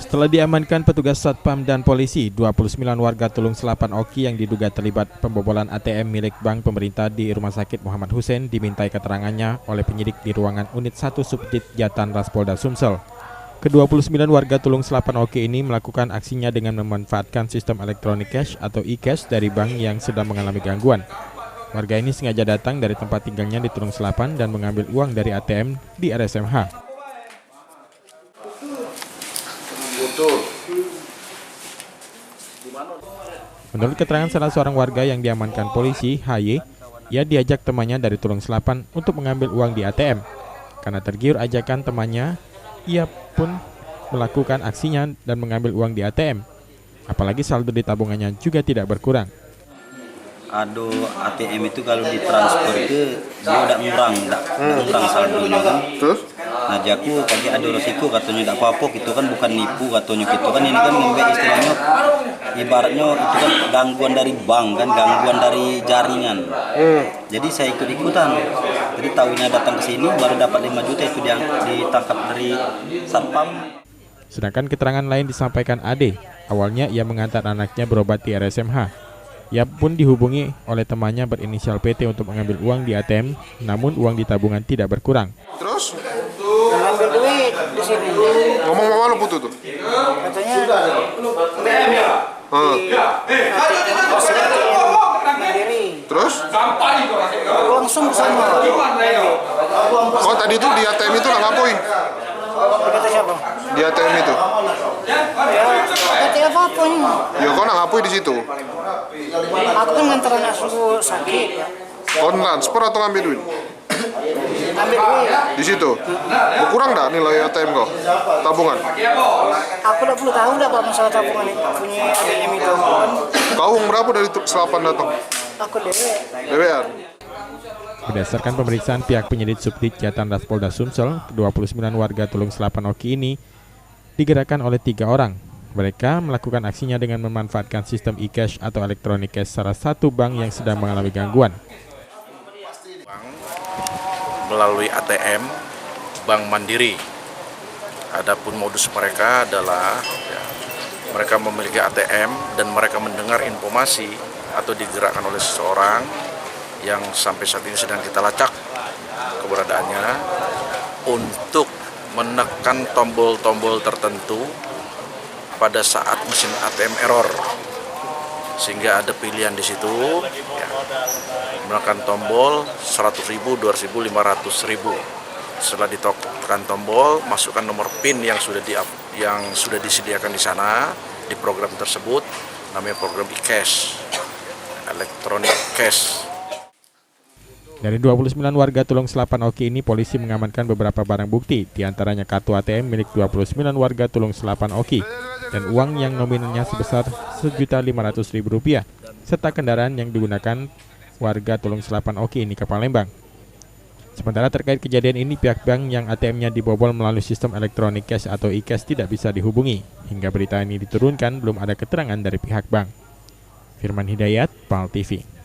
Setelah diamankan petugas Satpam dan polisi, 29 warga Tulung Selapan Oki yang diduga terlibat pembobolan ATM milik Bank Pemerintah di Rumah Sakit Muhammad Hussein dimintai keterangannya oleh penyidik di ruangan unit 1 Subdit Jatan Ras Polda Sumsel. Ke-29 warga Tulung Selapan Oki ini melakukan aksinya dengan memanfaatkan sistem elektronik cash atau e-cash dari bank yang sedang mengalami gangguan. Warga ini sengaja datang dari tempat tinggalnya di Tulung Selapan dan mengambil uang dari ATM di RSMH. Menurut keterangan salah seorang warga yang diamankan polisi, HY, ia diajak temannya dari Tulung Selapan untuk mengambil uang di ATM. Karena tergiur ajakan temannya, ia pun melakukan aksinya dan mengambil uang di ATM. Apalagi saldo di tabungannya juga tidak berkurang. Aduh, ATM itu kalau ditransfer ke dia udah ngurang saldonya kan. Terus? Nah, jaku kaki ada resiko katanya tidak apa-apa gitu kan, bukan nipu katanya gitu kan, ini kan istilahnya ibaratnya itu kan gangguan dari bank kan, gangguan dari jaringan. Jadi saya ikut-ikutan. Jadi tahunya datang ke sini baru dapat 5 juta itu dia ditangkap dari Satpam. Sedangkan keterangan lain disampaikan Ade. Awalnya ia mengantar anaknya berobat di RSMH. Ia pun dihubungi oleh temannya berinisial PT untuk mengambil uang di ATM, namun uang di tabungan tidak berkurang. Terus? Ngambil duit di sini. Ngomong sama lu putu tuh? Katanya Terus? langsung ke sana. Oh, tadi itu di ATM itu lah ngapain? Kata siapa? Di ATM itu? Kata apa ini? Ya kau nak ngapain di situ? Aku kan ngantar anak suku sakit. Kau transfer atau ngambil duit? Ambil duit. Di situ? Berkurang dah nilai ATM kau? Tabungan? Aku udah perlu tahu dah masalah tabungan itu punya ATM itu. Kau berapa dari Selapan datang? Aku dewek. DWR? Berdasarkan pemeriksaan pihak penyidik Subdit Jatan Ras Polda Sumsel, 29 warga Tulung Selapan Oki ini digerakkan oleh 3 orang. Mereka melakukan aksinya dengan memanfaatkan sistem e-cash atau elektronik cash salah satu bank yang sedang mengalami gangguan. Melalui ATM Bank Mandiri. Adapun modus mereka adalah mereka memiliki ATM dan mereka mendengar informasi atau digerakkan oleh seseorang yang sampai saat ini sedang kita lacak keberadaannya untuk menekan tombol-tombol tertentu pada saat mesin ATM error, sehingga ada pilihan di situ menekan tombol 100.000, 200.000, 500.000. Setelah ditekan tombol, masukkan nomor PIN yang sudah disediakan di sana di program tersebut, namanya program e-cash, electronic cash. Dari 29 warga Tulung Selapan Oki ini, polisi mengamankan beberapa barang bukti, diantaranya kartu ATM milik 29 warga Tulung Selapan Oki, dan uang yang nominalnya sebesar Rp1.500.000, serta kendaraan yang digunakan warga Tulung Selapan Oki ini ke Palembang. Sementara terkait kejadian ini, pihak bank yang ATM-nya dibobol melalui sistem elektronik cash atau e-cash tidak bisa dihubungi. Hingga berita ini diturunkan, belum ada keterangan dari pihak bank. Firman Hidayat, PAL TV.